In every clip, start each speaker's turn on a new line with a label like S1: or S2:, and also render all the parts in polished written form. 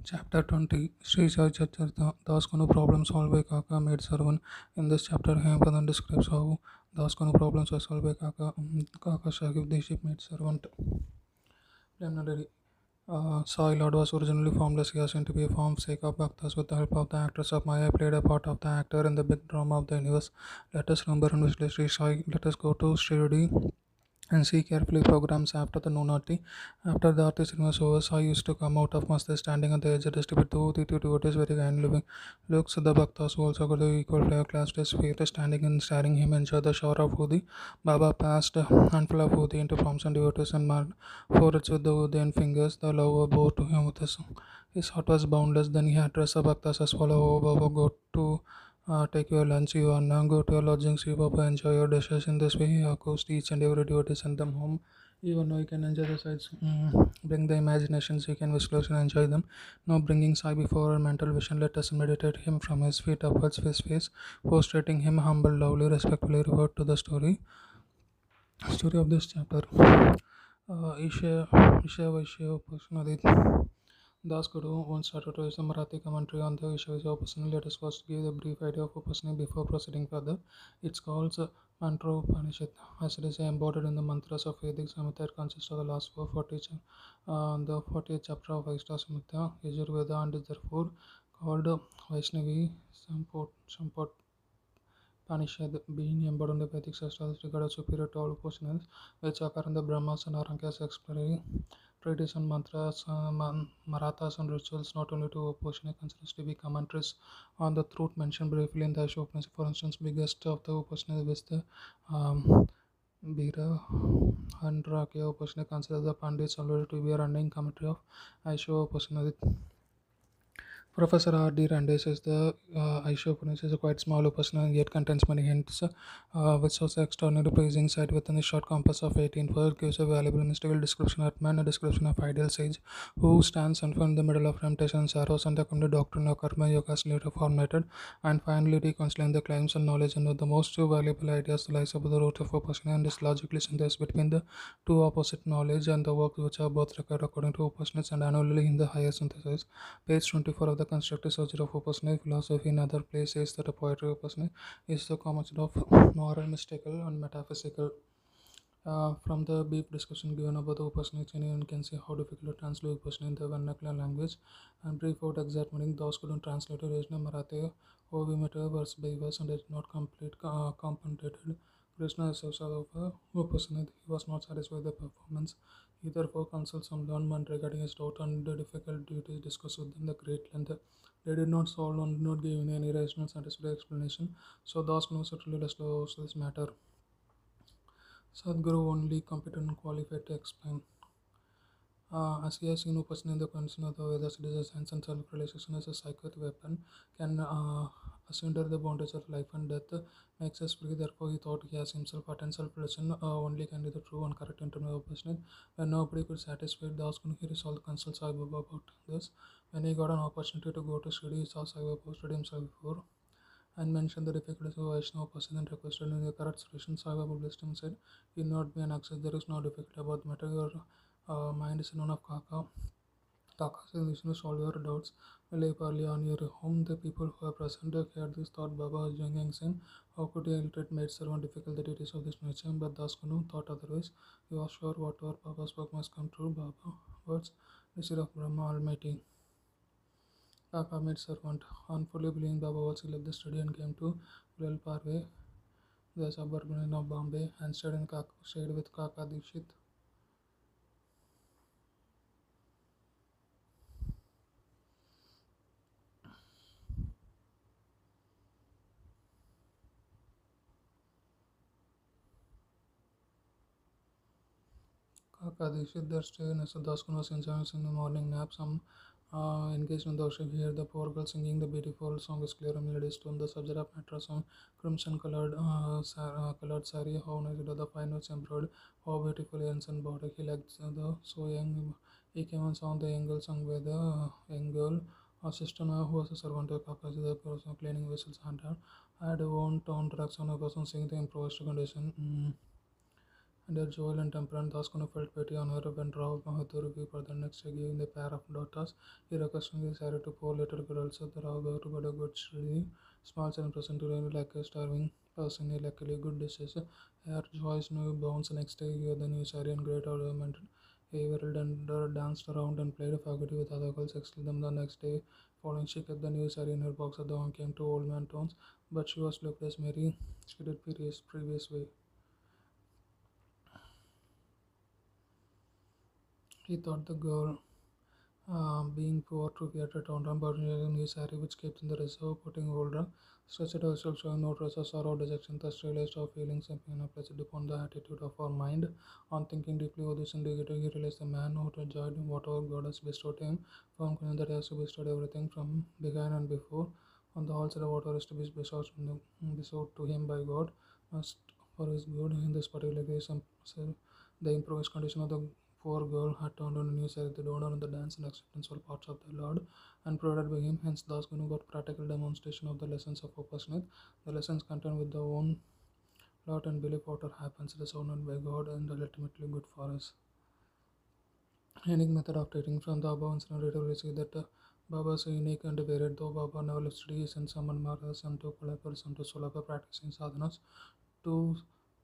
S1: Chapter 20 Shri Satcharita Daskunu problem solved by Kaka made servant. In this chapter, Hempadan describes how Daskunu problems were solved by Kaka. Kaka Shagib, the shipmate servant. Preliminary Soy Lord was originally formless. He was meant to be a form sake of Bhaktas. With the help of the actress of Maya, played a part of the actor in the big drama of the universe. Let us remember and visualize Sri Sai. Let us go to Shri and see carefully programs after the noon arti. After the arti cinema was over, Sai used to come out of Masjid standing at the edge of the distribute the devotees very kind living. Looks at the Bhaktas who also got the equal flavor class to his feet, standing and staring him enjoy the shower of Hudi. Baba passed a handful of Hudi into palms and devotees and marked foreheads with the Hudi and fingers. The lover bore to him with his heart was boundless. Then he addressed the Bhaktas as follow. Oh, Baba, go to take your lunch, you are now go to your lodgings, you Papa enjoy your dishes. In this way, he accosts each and every devotee, send them home. Even though you can enjoy the sights, bring the imaginations, you can visualize and enjoy them. Now, bringing Sai before our mental vision, let us meditate him from his feet upwards, his face, prostrating him humble, lovely, respectfully revert to the story of this chapter. Isha Vaishya Personally. Das Guru once started to use the Marathi commentary on the Ishavaja Upasana. Let us first give a brief idea of Upasana before proceeding further. It's called Mantra Upanishad, as it is embodied in the mantras of Vedic Samhita. It consists of the last 40 the 40th chapter of Vaishta Samhita, Yajurveda, and is therefore called Vaishnavi Sampot Upanishad, being embodied in the Vedic Shastras, regarded superior to all Upanishads, which occur in the Brahmas and Arankas explanatory treatises on mantras, marathas, and rituals. Not only two Upanishads considers to be commentaries on the truth mentioned briefly in the Ashopanishad. For instance, biggest of the Upanishads is the Bira and Rakya Upanishad considers the Pandits already to be a running commentary of Aisha Upanishad. Professor R.D. Rande says the Aishopanishad is a quite small Upanishad yet contains many hints, which shows the extraordinary pleasing sight within a short compass of 18 verse gives a valuable mystical description of man, a description of ideal sage who stands in the middle of temptation and sorrows, and the complete doctrine of karma yoga is later formulated, and finally reconciling the claims and knowledge and the most valuable ideas lies above the root of Upasana and is logically synthesized between the two opposite knowledge and the works which are both required according to Upanishads and annually in the higher synthesis. Page 24 of the constructive surgery of Upasana philosophy in other place says that a poetry of Upasana is the combination of moral, mystical, and metaphysical. From the brief discussion given about the Upasana, anyone can see how difficult to translate Upasana in the vernacular language, and brief out exact meaning. Those couldn't translate it original Marathi or we met verse by verse, and it's not complete compensated. Krishna is also of Upasana. He was not satisfied with the performance. He therefore consults some learned regarding his doubt and the difficult duties discussed with them the great length. They did not solve and did not give any rational satisfactory explanation. So thus no certainly disclose this matter. Sadhguru only competent and qualified to explain. As we have seen, Upasana in the condition of the Vedas, it is a science and self-realization as a psychic weapon can asunder the boundaries of life and death, makes us free. Therefore, he thought he has himself attained self-realization only can be the true and correct internal Upasana. When nobody could satisfy the Asguru, he resolved to consult Sai Baba about this. When he got an opportunity to go to Shri, he saw Sai Baba posted himself before and mentioned the difficulties of Vaishnava person and requested in the correct solution. Sai Baba blessed him and said, "He not be an access, there is no difficulty about the matter. Your mind is none of Kaka. Kaka says, to solve your doubts. Live early on your home. The people who are present heard this thought Baba was doing and saying, how could he illiterate maid servant difficult that it is of this nature? But Daskunu thought otherwise. He was sure whatever Baba spoke must come true. Baba words, instead of Brahma Almighty. Kaka made servant. On fully believing Baba words, he left the study and came to Lal Parve, the suburban of Bombay, and stayed with Kaka Dikshit. Kaka Dikshit, their stay in Daskun was enjoying in the morning nap. Some engaged in the worship. Hear the poor girl singing the beautiful song is clear and melodious tone. The subject of matter song, crimson colored colored sari, how nice it is, the fine notes embroidered, how beautifully and body. He liked the so young. He came and sang the young song with the young girl. A sister who was a servant of Kaka, the person cleaning vessels hand. I had own town tracks on a person singing the improvised condition. and her jovial and temperament. Daskunu felt pity on her when Rao Bahadur gave her the next day giving the pair of daughters. He requested the Sari to poor little girls. So the Rao Bahadur got a good Shri, small and present to her like a starving person. He luckily good dishes. Her joys no bounds. The next day he had the new Sari and great ornament. He whirled and danced around and played a faggoty with other girls. Exiled them the next day. Following, she kept the new Sari in her box at the one came to old man tones, but she was looked as Mary she did previous way. He thought the girl, being poor to get returned on but in his Harry which kept in the reserve, putting older, stretched herself showing no trace of sorrow, dejection, thus realized her feelings and pain are placed upon the attitude of her mind. On thinking deeply over this indicator, he realized the man who had enjoyed whatever God has bestowed him, found clearly that he has to bestowed everything from behind and before. On the whole side of water is to be bestowed to him by God, must for his good. In this particular case, some say the improvised condition of the poor girl had turned on a new side. The donor and the dance and acceptance were parts of the Lord and provided by him. Hence, Das Gunu got practical demonstration of the lessons of Upasnit. The lessons contained with the own lot and belief what happens is honored by God and ultimately good for us. Unique method of treating from the above incident we see that Baba is unique and varied, though Baba never lives to he and some Mara, some to Kulapur, some to Solaka practicing sadhanas. To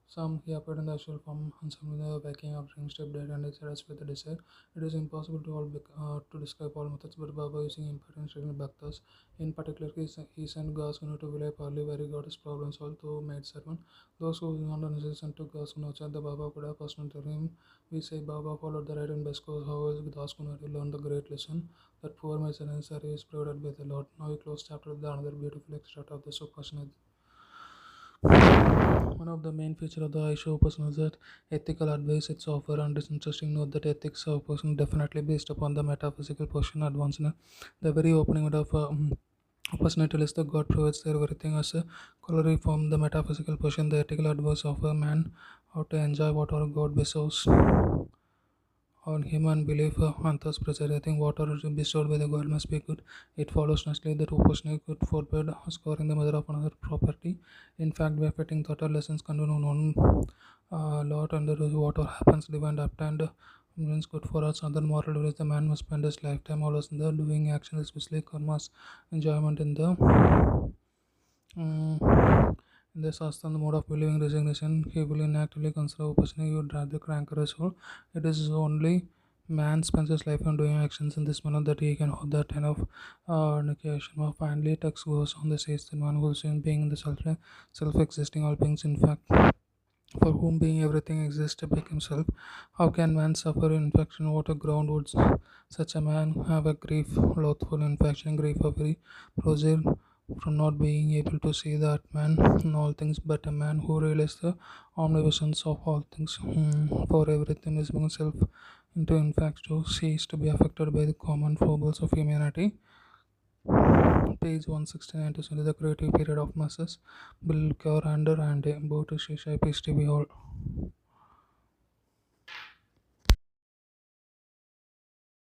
S1: some, he appeared in the actual form, and some in the waking up, dream step dead, and etc. with the desire. It is impossible to describe all methods, but Baba using impotence in Bhaktas. In particular, he sent Gasunu to Vilay Parli, where he got his problems solved through maid servant. Those who want to listen to Gasunu, the Baba could have personal to him. We say Baba followed the right and best course, however, Gasunu learned the great lesson that poor maid servant is provided by the Lord. Now we close chapter with another beautiful extract of the Supasana. One of the main features of the iShow person is that ethical advice it's offer, and it's interesting to note that ethics of person definitely based upon the metaphysical portion advanced in the very opening of personality list that God provides their everything as a corollary from the metaphysical portion, the ethical advice of a man how to enjoy whatever God bestows on human belief and thus preserving water bestowed by the God must be good. It follows naturally that opposition could forbid scoring the mother of another property. In fact, by fitting total lessons contain on one lot under water happens divine apt and means good for us. Other moral is the man must spend his lifetime always in the doing actions, especially karma's enjoyment in the in the Shastra, the mode of believing resignation, he will inactively consider opposition, he would rather crank a soul. It is only man spends his life on doing actions in this manner that he can hold that kind of negation. Finally, text goes on the says that one who is being in the self existing all beings, in fact, for whom being everything exists to become himself. How can man suffer infection? What a ground would such a man have a grief, loathful infection, grief of very procedure from not being able to see that man in all things, but a man who realizes the omnipresence of all things, for everything is himself into in fact to cease to be affected by the common foibles of humanity. Page 169 to see the creative period of masses, Bill Cure and Boat Shisha Peace to be all.